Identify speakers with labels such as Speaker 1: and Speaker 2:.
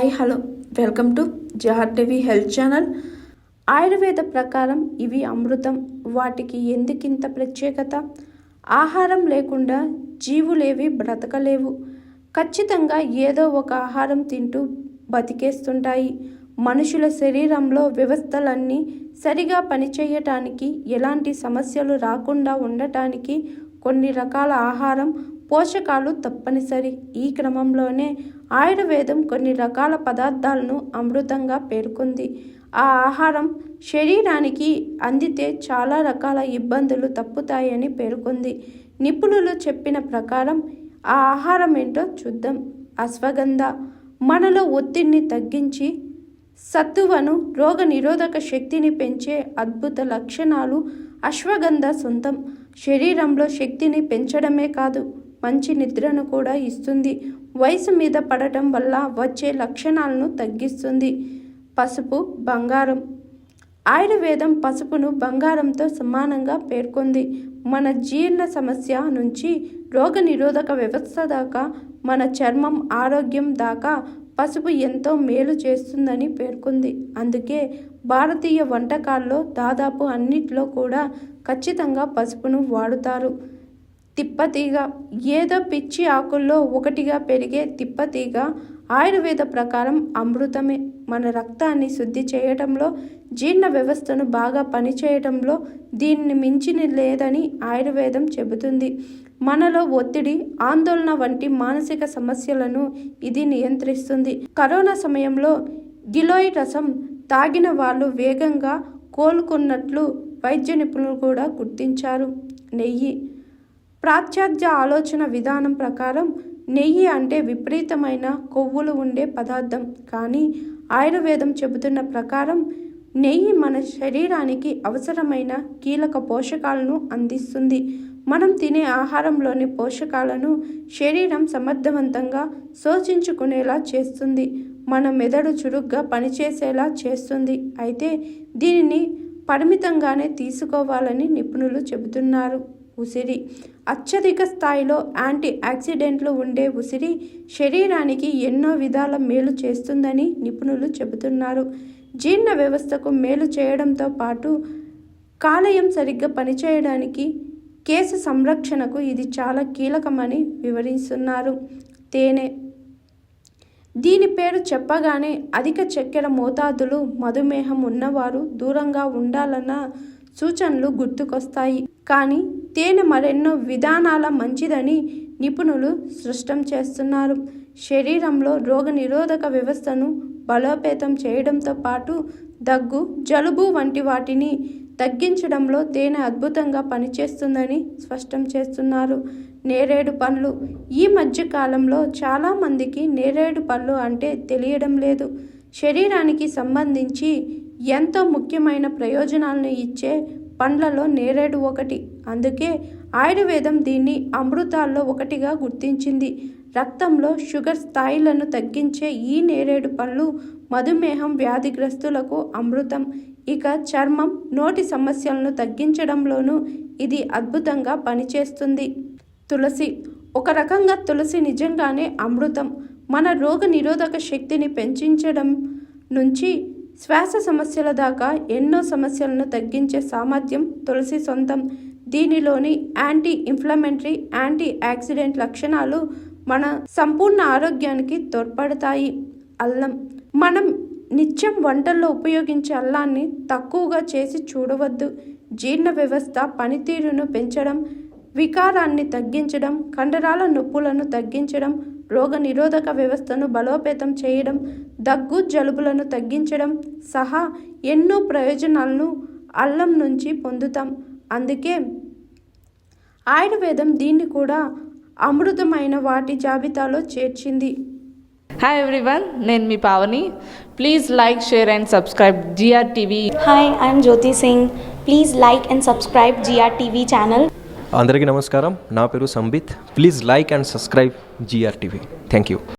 Speaker 1: Hi hello welcome to GRTV health channel. Ayurveda ప్రకారం ఇవి అమృతం. వాటికి ఎందుకింత ప్రత్యేకత? ఆహారం లేకుండా జీవులేవి బ్రతకలేవు. ఖచ్చితంగా ఏదో ఒక ఆహారం తింటూ బతికేస్తుంటాయి. మనుషుల శరీరంలో వ్యవస్థలన్నీ సరిగా పనిచేయటానికి, ఎలాంటి సమస్యలు రాకుండా ఉండటానికి కొన్ని రకాల ఆహారం పోషకాలు తప్పనిసరి. ఈ క్రమంలోనే ఆయుర్వేదం కొన్ని రకాల పదార్థాలను అమృతంగా పేర్కొంది. ఆ ఆహారం శరీరానికి అందితే చాలా రకాల ఇబ్బందులు తప్పుతాయని పేర్కొంది. నిపుణులు చెప్పిన ప్రకారం ఆ ఆహారం ఏంటో చూద్దాం. అశ్వగంధ మనలో ఒత్తిడిని తగ్గించి సత్తువను, రోగ నిరోధక శక్తిని పెంచే అద్భుత లక్షణాలు అశ్వగంధ సొంతం. శరీరంలో శక్తిని పెంచడమే కాదు, మంచి నిద్రను కూడా ఇస్తుంది. వయసు మీద పడటం వల్ల వచ్చే లక్షణాలను తగ్గిస్తుంది. పసుపు, బంగారం. ఆయుర్వేదం పసుపును బంగారంతో సమానంగా పేర్కొంది. మన జీర్ణ సమస్య నుంచి రోగ నిరోధక వ్యవస్థ దాకా, మన చర్మం ఆరోగ్యం దాకా పసుపు ఎంతో మేలు చేస్తుందని పేర్కొంది. అందుకే భారతీయ వంటకాల్లో దాదాపు అన్నిట్లో కూడా ఖచ్చితంగా పసుపును వాడుతారు. తిప్పతీగ. ఏదో పిచ్చి ఆకుల్లో ఒకటిగా పెరిగే తిప్పతీగ ఆయుర్వేద ప్రకారం అమృతమే. మన రక్తాన్ని శుద్ధి చేయటంలో, జీర్ణ వ్యవస్థను బాగా పనిచేయటంలో దీన్ని మించిన లేదని ఆయుర్వేదం చెబుతుంది. మనలో ఒత్తిడి, ఆందోళన వంటి మానసిక సమస్యలను ఇది నియంత్రిస్తుంది. కరోనా సమయంలో గిలోయ్ రసం తాగిన వాళ్ళు వేగంగా కోలుకున్నట్లు వైద్య నిపుణులు కూడా గుర్తించారు. నెయ్యి. పాశ్చాత్య ఆలోచన విధానం ప్రకారం నెయ్యి అంటే విపరీతమైన కొవ్వులు ఉండే పదార్థం. కానీ ఆయుర్వేదం చెబుతున్న ప్రకారం నెయ్యి మన శరీరానికి అవసరమైన కీలక పోషకాలను అందిస్తుంది. మనం తినే ఆహారంలోని పోషకాలను శరీరం సమర్థవంతంగా శోషించుకునేలా చేస్తుంది. మన మెదడు చురుగ్గా పనిచేసేలా చేస్తుంది. అయితే దీనిని పరిమితంగానే తీసుకోవాలని నిపుణులు చెబుతున్నారు. ఉసిరి. అత్యధిక స్థాయిలో యాంటీ ఆక్సిడెంట్లు ఉండే ఉసిరి శరీరానికి ఎన్నో విధాల మేలు చేస్తుందని నిపుణులు చెబుతున్నారు. జీర్ణ వ్యవస్థకు మేలు చేయడంతో పాటు కాలేయం సరిగ్గా పనిచేయడానికి, కేశ సంరక్షణకు ఇది చాలా కీలకమని వివరిస్తున్నారు. తేనె. దీని పేరు చెప్పగానే అధిక చక్కెర మోతాదులు, మధుమేహం ఉన్నవారు దూరంగా ఉండాలన్న సూచనలు గుర్తుకొస్తాయి. కానీ తేనె మరెన్నో విధానాల మంచిదని నిపుణులు స్పష్టం చేస్తున్నారు. శరీరంలో రోగ నిరోధక వ్యవస్థను బలోపేతం చేయడంతో పాటు దగ్గు, జలుబు వంటి వాటిని తగ్గించడంలో తేనె అద్భుతంగా పనిచేస్తుందని స్పష్టం చేస్తున్నారు. నేరేడు పండ్లు. ఈ మధ్య కాలంలో చాలామందికి నేరేడు పళ్ళు అంటే తెలియడం లేదు. శరీరానికి సంబంధించి ఎంతో ముఖ్యమైన ప్రయోజనాలను ఇచ్చే పండ్లలో నేరేడు ఒకటి. అందుకే ఆయుర్వేదం దీన్ని అమృతాల్లో ఒకటిగా గుర్తించింది. రక్తంలో షుగర్ స్థాయిలను తగ్గించే ఈ నేరేడు పళ్ళు మధుమేహం వ్యాధిగ్రస్తులకు అమృతం. ఇక చర్మం, నోటి సమస్యలను తగ్గించడంలోనూ ఇది అద్భుతంగా పనిచేస్తుంది. తులసి. ఒక రకంగా తులసి నిజంగానే అమృతం. మన రోగ నిరోధక శక్తిని పెంచడం నుంచి శ్వాస సమస్యల దాకా ఎన్నో సమస్యలను తగ్గించే సామర్థ్యం తులసి సొంతం. దీనిలోని యాంటీ ఇన్ఫ్లమేటరీ, యాంటీ ఆక్సిడెంట్ లక్షణాలు మన సంపూర్ణ ఆరోగ్యానికి తోడ్పడతాయి. అల్లం. మనం నిత్యం వంటల్లో ఉపయోగించే అల్లాన్ని తక్కువగా చేసి చూడవద్దు. జీర్ణ వ్యవస్థ పనితీరును పెంచడం, వికారాన్ని తగ్గించడం, కండరాల నొప్పులను తగ్గించడం, రోగ నిరోధక వ్యవస్థను బలోపేతం చేయడం, దగ్గు, జలుబులను తగ్గించడం సహా ఎన్నో ప్రయోజనాలను అల్లం నుంచి పొందుతాం. అందుకే ఆయుర్వేదం దీన్ని కూడా అమృతమైన వాటి జాబితాలో చేర్చింది.
Speaker 2: హాయ్ ఎవ్రీవన్, నేను మీ Pavani. Please like, share and subscribe GRTV.
Speaker 3: Hi, I'm Jyothi Singh. Please like and subscribe GRTV channel.
Speaker 4: అందరికీ నమస్కారం. నా పేరు Sambit. Please like and subscribe GRTV. Thank you.